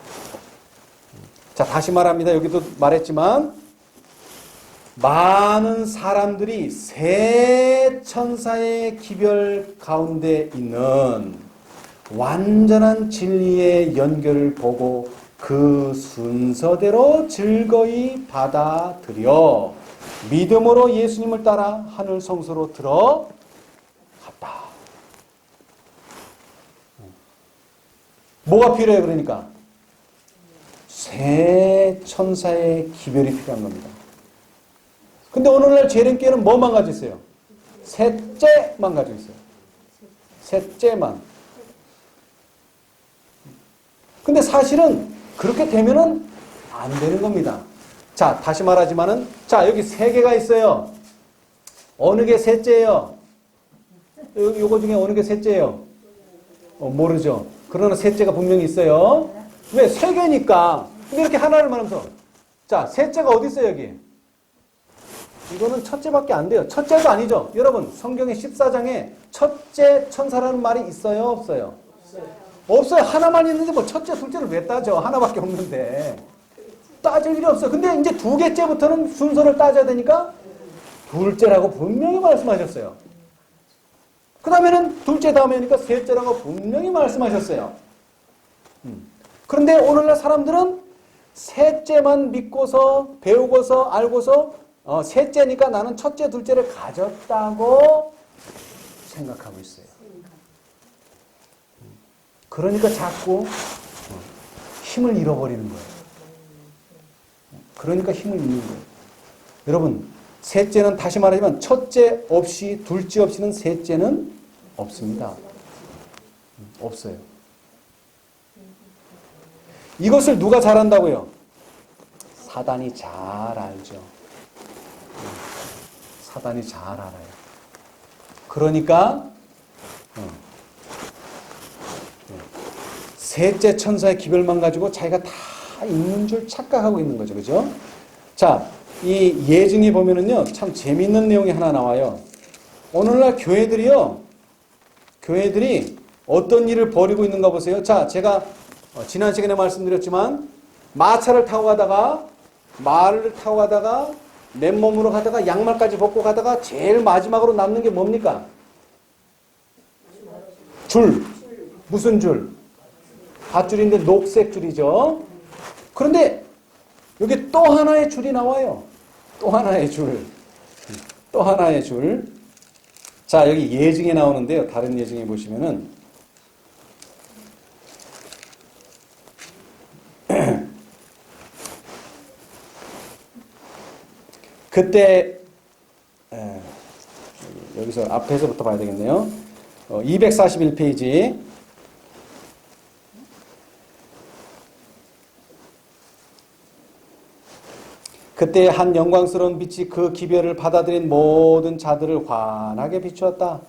자, 다시 말합니다. 여기도 말했지만 많은 사람들이 세 천사의 기별 가운데 있는 완전한 진리의 연결을 보고 그 순서대로 즐거이 받아들여 믿음으로 예수님을 따라 하늘 성소로 들어갔다. 뭐가 필요해요? 그러니까 세 천사의 기별이 필요한 겁니다. 근데 오늘날 재림교회는 뭐만 가지고 있어요? 셋째만 가지고 있어요. 셋째만. 근데 사실은 그렇게 되면은 안 되는 겁니다. 자, 다시 말하지만은, 자, 여기 세 개가 있어요. 어느 게 셋째예요? 요거 중에 어느 게 셋째예요? 모르죠. 그러나 셋째가 분명히 있어요. 왜? 세 개니까. 근데 이렇게 하나를 말하면서, 자, 셋째가 어디 있어요, 여기? 이거는 첫째밖에 안 돼요. 첫째도 아니죠. 여러분, 성경의 14장에 첫째 천사라는 말이 있어요, 없어요? 없어요. 하나만 있는데 뭐 첫째, 둘째를 왜 따져? 하나밖에 없는데. 따질 일이 없어요. 근데 이제 두 개째부터는 순서를 따져야 되니까 둘째라고 분명히 말씀하셨어요. 그 다음에는 둘째 다음에니까 셋째라고 분명히 말씀하셨어요. 그런데 오늘날 사람들은 셋째만 믿고서 배우고서 알고서 셋째니까 나는 첫째, 둘째를 가졌다고 생각하고 있어요. 그러니까 자꾸 힘을 잃어버리는 거예요. 그러니까 힘을 잃는 거예요. 여러분, 셋째는 다시 말하지만 첫째 없이 둘째 없이는 셋째는 없습니다. 없어요. 이것을 누가 잘 안다고요? 사단이 잘 알죠. 사단이 잘 알아요. 그러니까 셋째 천사의 기별만 가지고 자기가 다 있는 줄 착각하고 있는 거죠. 그죠? 자, 이 예증에 보면은요, 참 재밌는 내용이 하나 나와요. 오늘날 교회들이 어떤 일을 벌이고 있는가 보세요. 자, 제가 지난 시간에 말씀드렸지만, 마차를 타고 가다가, 말을 타고 가다가, 맨몸으로 가다가, 양말까지 벗고 가다가, 제일 마지막으로 남는 게 뭡니까? 줄. 무슨 줄? 밧줄인데 녹색 줄이죠. 그런데 여기 또 하나의 줄이 나와요. 또 하나의 줄. 또 하나의 줄. 자, 여기 예증에 나오는데요. 다른 예증에 보시면은 그때 여기서 앞에서부터 봐야 되겠네요. 241페이지. 그때 한 영광스러운 빛이 그 기별을 받아들인 모든 자들을 환하게 비추었다.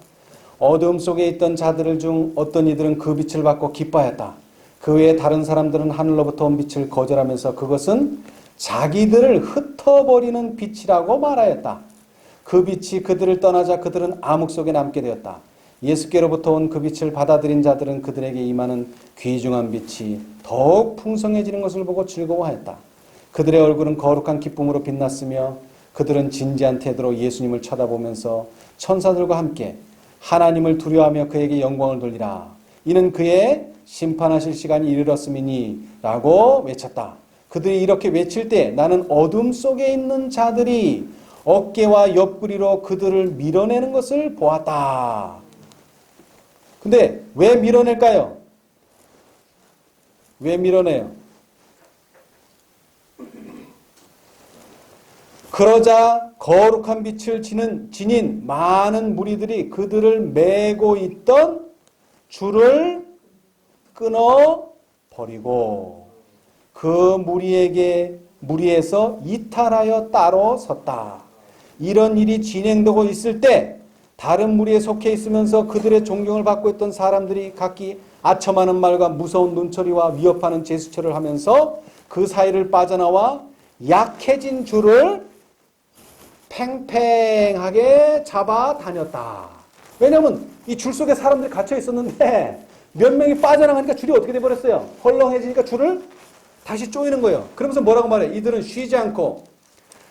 어두움 속에 있던 자들 중 어떤 이들은 그 빛을 받고 기뻐하였다. 그 외에 다른 사람들은 하늘로부터 온 빛을 거절하면서 그것은 자기들을 흩어버리는 빛이라고 말하였다. 그 빛이 그들을 떠나자 그들은 암흑 속에 남게 되었다. 예수께로부터 온 그 빛을 받아들인 자들은 그들에게 임하는 귀중한 빛이 더욱 풍성해지는 것을 보고 즐거워하였다. 그들의 얼굴은 거룩한 기쁨으로 빛났으며 그들은 진지한 태도로 예수님을 쳐다보면서 천사들과 함께 하나님을 두려워하며 그에게 영광을 돌리라. 이는 그의 심판하실 시간이 이르렀음이니 라고 외쳤다. 그들이 이렇게 외칠 때 나는 어둠 속에 있는 자들이 어깨와 옆구리로 그들을 밀어내는 것을 보았다. 근데 왜 밀어낼까요? 왜 밀어내요? 그러자 거룩한 빛을 지닌 많은 무리들이 그들을 메고 있던 줄을 끊어 버리고 그 무리에서 이탈하여 따로 섰다. 이런 일이 진행되고 있을 때 다른 무리에 속해 있으면서 그들의 존경을 받고 있던 사람들이 각기 아첨하는 말과 무서운 눈초리와 위협하는 제스처를 하면서 그 사이를 빠져나와 약해진 줄을 팽팽하게 잡아 다녔다. 왜냐하면 이 줄 속에 사람들이 갇혀 있었는데 몇 명이 빠져나가니까 줄이 어떻게 돼버렸어요? 헐렁해지니까 줄을 다시 쪼이는 거예요. 그러면서 뭐라고 말해요? 이들은 쉬지 않고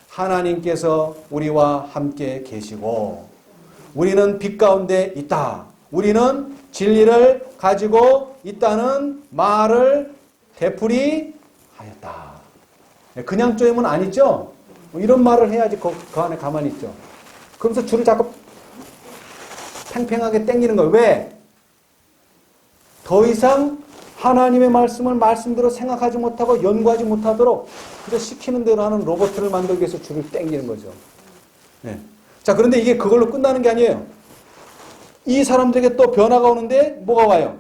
하나님께서 우리와 함께 계시고 우리는 빛 가운데 있다. 우리는 진리를 가지고 있다는 말을 되풀이하였다. 그냥 쪼이면 아니죠? 이런 말을 해야지 그 안에 가만히 있죠. 그러면서 줄을 자꾸 팽팽하게 당기는 거예요. 왜? 더 이상 하나님의 말씀을 말씀대로 생각하지 못하고 연구하지 못하도록 그저 시키는 대로 하는 로봇을 만들기 위해서 줄을 당기는 거죠. 네. 자, 그런데 이게 그걸로 끝나는 게 아니에요. 이 사람들에게 또 변화가 오는데 뭐가 와요?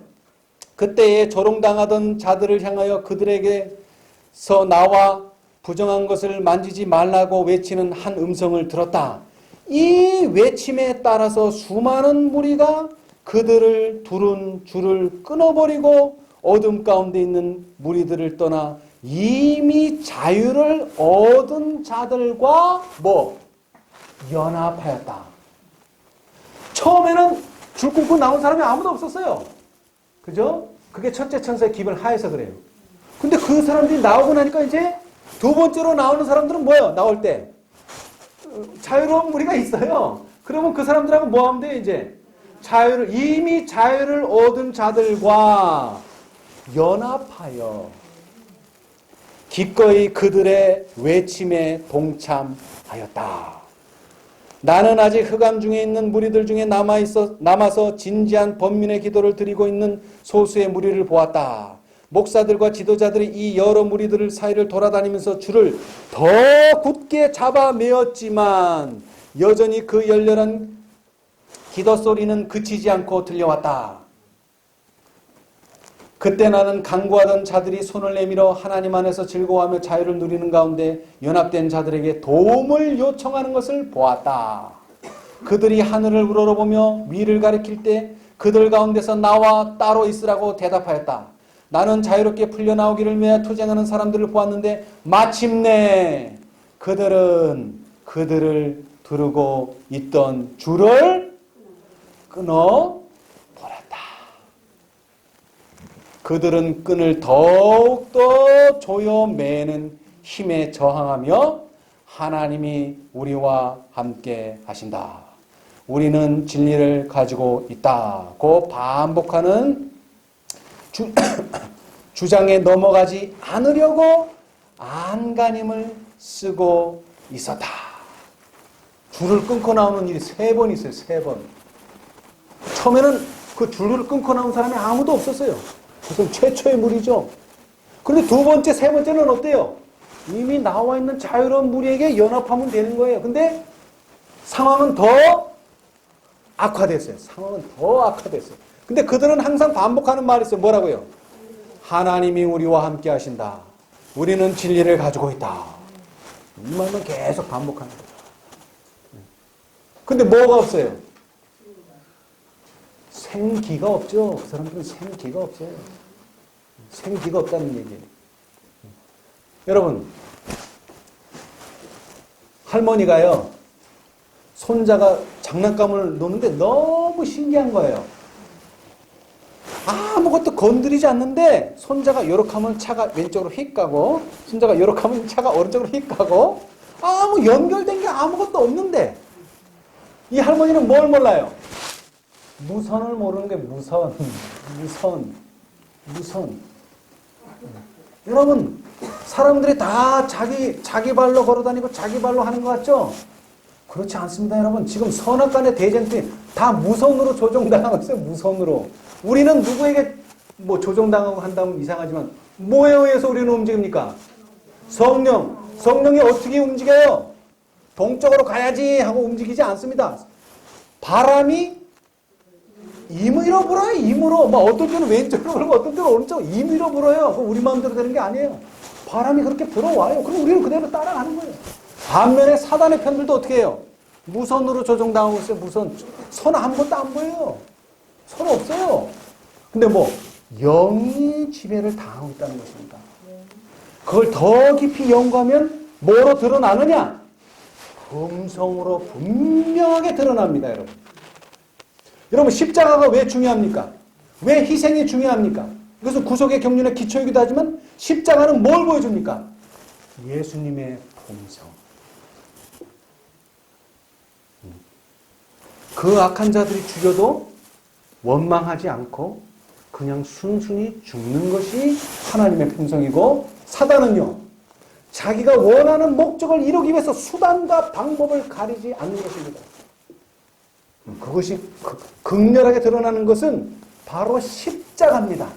그때에 조롱당하던 자들을 향하여 그들에게서 나와 부정한 것을 만지지 말라고 외치는 한 음성을 들었다. 이 외침에 따라서 수많은 무리가 그들을 두른 줄을 끊어버리고 어둠 가운데 있는 무리들을 떠나 이미 자유를 얻은 자들과 연합하였다. 처음에는 줄 끊고 나온 사람이 아무도 없었어요. 그죠? 그게 첫째 천사의 기별 하에서 그래요. 근데 그 사람들이 나오고 나니까 이제 두 번째로 나오는 사람들은 뭐예요? 나올 때 자유로운 무리가 있어요. 그러면 그 사람들하고 뭐 하면 돼요? 이제 이미 자유를 얻은 자들과 연합하여 기꺼이 그들의 외침에 동참하였다. 나는 아직 흑암 중에 있는 무리들 중에 남아서 진지한 번민의 기도를 드리고 있는 소수의 무리를 보았다. 목사들과 지도자들이 이 여러 무리들 사이를 돌아다니면서 줄을 더 굳게 잡아 메었지만 여전히 그 열렬한 기도 소리는 그치지 않고 들려왔다. 그때 나는 간구하던 자들이 손을 내밀어 하나님 안에서 즐거워하며 자유를 누리는 가운데 연합된 자들에게 도움을 요청하는 것을 보았다. 그들이 하늘을 우러러보며 위를 가리킬 때 그들 가운데서 나와 따로 있으라고 대답하였다. 나는 자유롭게 풀려나오기를 위해 투쟁하는 사람들을 보았는데 마침내 그들은 그들을 두르고 있던 줄을 끊어버렸다. 그들은 끈을 더욱더 조여 매는 힘에 저항하며 하나님이 우리와 함께 하신다. 우리는 진리를 가지고 있다고 반복하는 주장에 넘어가지 않으려고 안간힘을 쓰고 있었다. 줄을 끊고 나오는 일이 3번 있어요. 3번. 처음에는 그 줄을 끊고 나온 사람이 아무도 없었어요. 그것은 최초의 무리죠. 그런데 두 번째, 세 번째는 어때요? 이미 나와 있는 자유로운 무리에게 연합하면 되는 거예요. 근데 상황은 더 악화됐어요. 근데 그들은 항상 반복하는 말이 있어요. 뭐라고요? 하나님이 우리와 함께 하신다. 우리는 진리를 가지고 있다. 이 말만 계속 반복하는 거예요. 근데 뭐가 없어요? 생기가 없죠. 그 사람들은 생기가 없어요. 생기가 없다는 얘기예요. 여러분, 할머니가요, 손자가 장난감을 노는데 너무 신기한 거예요. 아무것도 건드리지 않는데 손자가 요렇게 하면 차가 왼쪽으로 휙 가고 손자가 요렇게 하면 차가 오른쪽으로 휙 가고 아무 연결된 게 아무것도 없는데 이 할머니는 뭘 몰라요? 무선을 모르는 게 무선. 여러분, 사람들이 다 자기 발로 걸어다니고 자기 발로 하는 것 같죠? 그렇지 않습니다, 여러분. 지금 선악간의 대전이 다 무선으로 조종당하고 있어요, 무선으로. 우리는 누구에게 조종당하고 한다면 이상하지만 뭐에 의해서 우리는 움직입니까? 성령이 어떻게 움직여요? 동쪽으로 가야지 하고 움직이지 않습니다. 바람이 임의로 불어요, 임의로. 어떤 때는 왼쪽으로 불고 어떤 때는 오른쪽으로 임의로 불어요. 그거 우리 마음대로 되는 게 아니에요. 바람이 그렇게 불어와요. 그럼 우리는 그대로 따라가는 거예요. 반면에 사단의 편들도 어떻게 해요? 무선으로 조종당하고 있어요. 무선. 선 아무것도 안 보여요. 선 없어요. 근데 영이 지배를 당하고 있다는 것입니다. 그걸 더 깊이 연구하면 뭐로 드러나느냐? 음성으로 분명하게 드러납니다, 여러분. 여러분, 십자가가 왜 중요합니까? 왜 희생이 중요합니까? 이것은 구속의 경륜의 기초이기도 하지만 십자가는 뭘 보여줍니까? 예수님의 품성. 그 악한 자들이 죽여도 원망하지 않고 그냥 순순히 죽는 것이 하나님의 품성이고, 사단은요, 자기가 원하는 목적을 이루기 위해서 수단과 방법을 가리지 않는 것입니다. 그것이 극렬하게 드러나는 것은 바로 십자가입니다.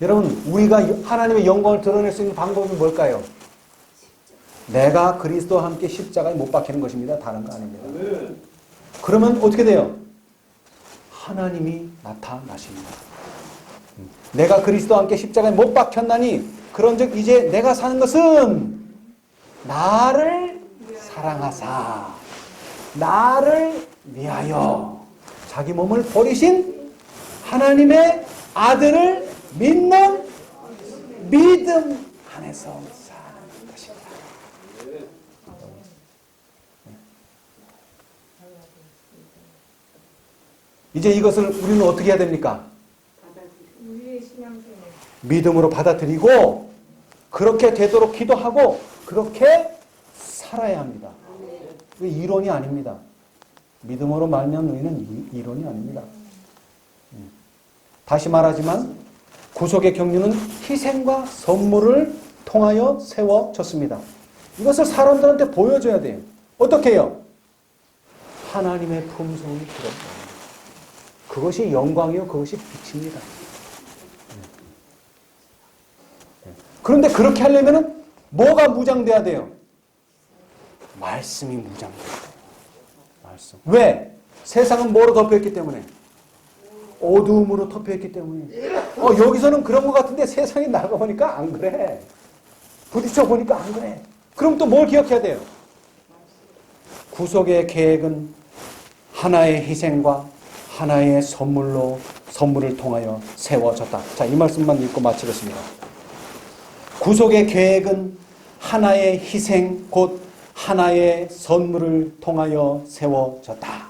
여러분, 우리가 하나님의 영광을 드러낼 수 있는 방법은 뭘까요? 내가 그리스도와 함께 십자가에 못 박히는 것입니다. 다른 거 아닙니다. 그러면 어떻게 돼요? 하나님이 나타나십니다. 내가 그리스도와 함께 십자가에 못 박혔나니 그런즉 이제 내가 사는 것은 나를 사랑하사 나를 위하여 자기 몸을 버리신 하나님의 아들을 믿는 믿음 안에서 사는 것입니다. 이제 이것을 우리는 어떻게 해야 됩니까? 믿음으로 받아들이고 그렇게 되도록 기도하고 그렇게 살아야 합니다. 이론이 아닙니다. 믿음으로 말면 우리는 이론이 아닙니다. 다시 말하지만 구속의 경륜은 희생과 선물을 통하여 세워졌습니다. 이것을 사람들한테 보여줘야 돼요. 어떻게 해요? 하나님의 품성이 들어요. 그것이 영광이요, 그것이 빛입니다. 그런데 그렇게 하려면 뭐가 무장돼야 돼요? 말씀이 무장돼야 돼요. 말씀. 왜? 세상은 뭐로 덮여있기 때문에? 어두움으로 덮여있기 때문에. 여기서는 그런 것 같은데 세상에 나가보니까 안 그래. 부딪혀 보니까 안 그래. 그럼 또 뭘 기억해야 돼요? 구속의 계획은 하나의 희생과 하나의 선물을 통하여 세워졌다. 자, 이 말씀만 읽고 마치겠습니다. 구속의 계획은 하나의 희생 곧 하나의 선물을 통하여 세워졌다.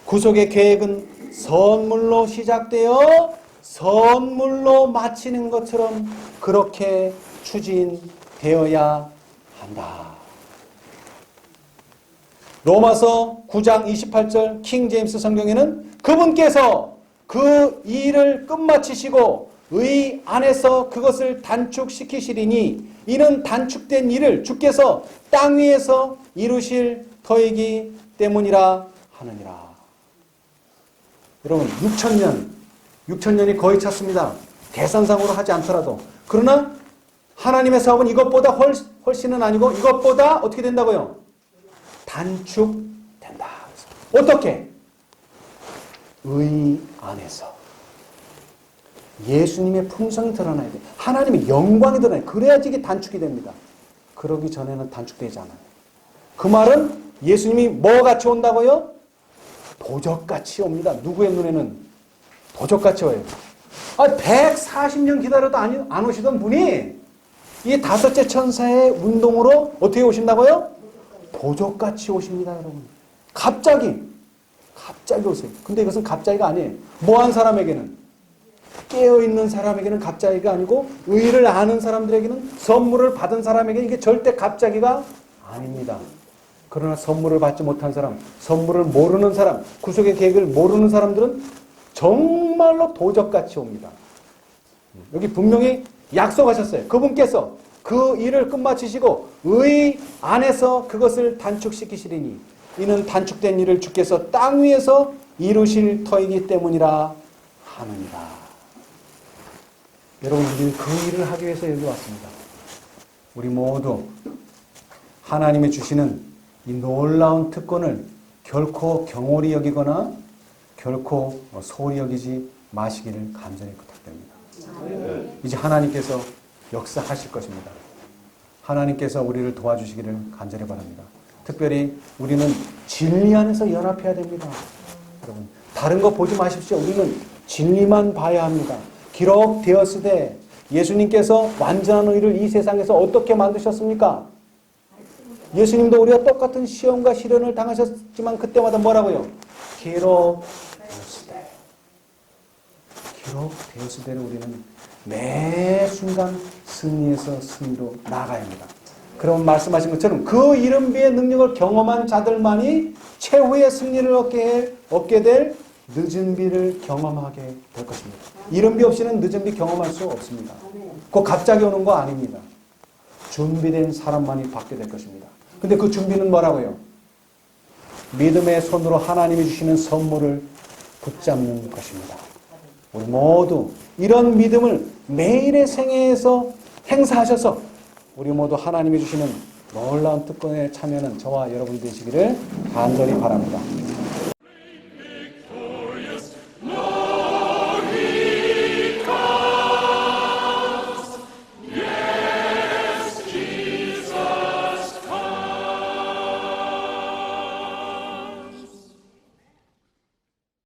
구속의 계획은 선물로 시작되어 선물로 마치는 것처럼 그렇게 추진되어야 한다. 로마서 9장 28절 킹 제임스 성경에는 그분께서 그 일을 끝마치시고 의 안에서 그것을 단축시키시리니 이는 단축된 일을 주께서 땅 위에서 이루실 터이기 때문이라 하느니라. 여러분 6천년이 거의 찼습니다. 계산상으로 하지 않더라도. 그러나 하나님의 사업은 이것보다 훨씬은 아니고 이것보다 어떻게 된다고요? 단축된다. 어떻게? 의 안에서. 예수님의 품성이 드러나야 돼. 하나님의 영광이 드러나야 돼. 그래야지 이게 단축이 됩니다. 그러기 전에는 단축되지 않아요. 그 말은 예수님이 뭐같이 온다고요? 도적같이 옵니다. 누구의 눈에는 도적같이 와요. 140년 기다려도 안 오시던 분이 이 다섯째 천사의 운동으로 어떻게 오신다고요? 도적같이 오십니다, 여러분. 갑자기 오세요. 근데 이것은 갑자기가 아니에요. 뭐한 사람에게는, 깨어있는 사람에게는 갑자기가 아니고 의를 아는 사람들에게는, 선물을 받은 사람에게는 이게 절대 갑자기가 아닙니다. 그러나 선물을 받지 못한 사람, 선물을 모르는 사람, 구속의 계획을 모르는 사람들은 정말로 도적같이 옵니다. 여기 분명히 약속하셨어요. 그분께서 그 일을 끝마치시고 의 안에서 그것을 단축시키시리니 이는 단축된 일을 주께서 땅 위에서 이루실 터이기 때문이라 하느니라. 여러분, 우리는 그 일을 하기 위해서 여기 왔습니다. 우리 모두 하나님이 주시는 이 놀라운 특권을 결코 경홀히 여기거나 결코 소홀히 여기지 마시기를 간절히 부탁드립니다. 이제 하나님께서 역사하실 것입니다. 하나님께서 우리를 도와주시기를 간절히 바랍니다. 특별히 우리는 진리 안에서 연합해야 됩니다. 여러분, 다른 거 보지 마십시오. 우리는 진리만 봐야 합니다. 기록되었으되 예수님께서 완전한 의를 이 세상에서 어떻게 만드셨습니까? 예수님도 우리가 똑같은 시험과 시련을 당하셨지만 그때마다 뭐라고요? 기록되었으되. 기록되었으되를 우리는 매 순간 승리에서 승리로 나아가야 합니다. 그럼 말씀하신 것처럼 그 이른비의 능력을 경험한 자들만이 최후의 승리를 얻게 될 늦은 비를 경험하게 될 것입니다. 이른비 없이는 늦은 비 경험할 수 없습니다. 그거 갑자기 오는 거 아닙니다. 준비된 사람만이 받게 될 것입니다. 근데 그 준비는 뭐라고요? 믿음의 손으로 하나님이 주시는 선물을 붙잡는 것입니다. 우리 모두 이런 믿음을 매일의 생애에서 행사하셔서 우리 모두 하나님이 주시는 놀라운 특권에 참여하는 저와 여러분 되시기를 간절히 바랍니다.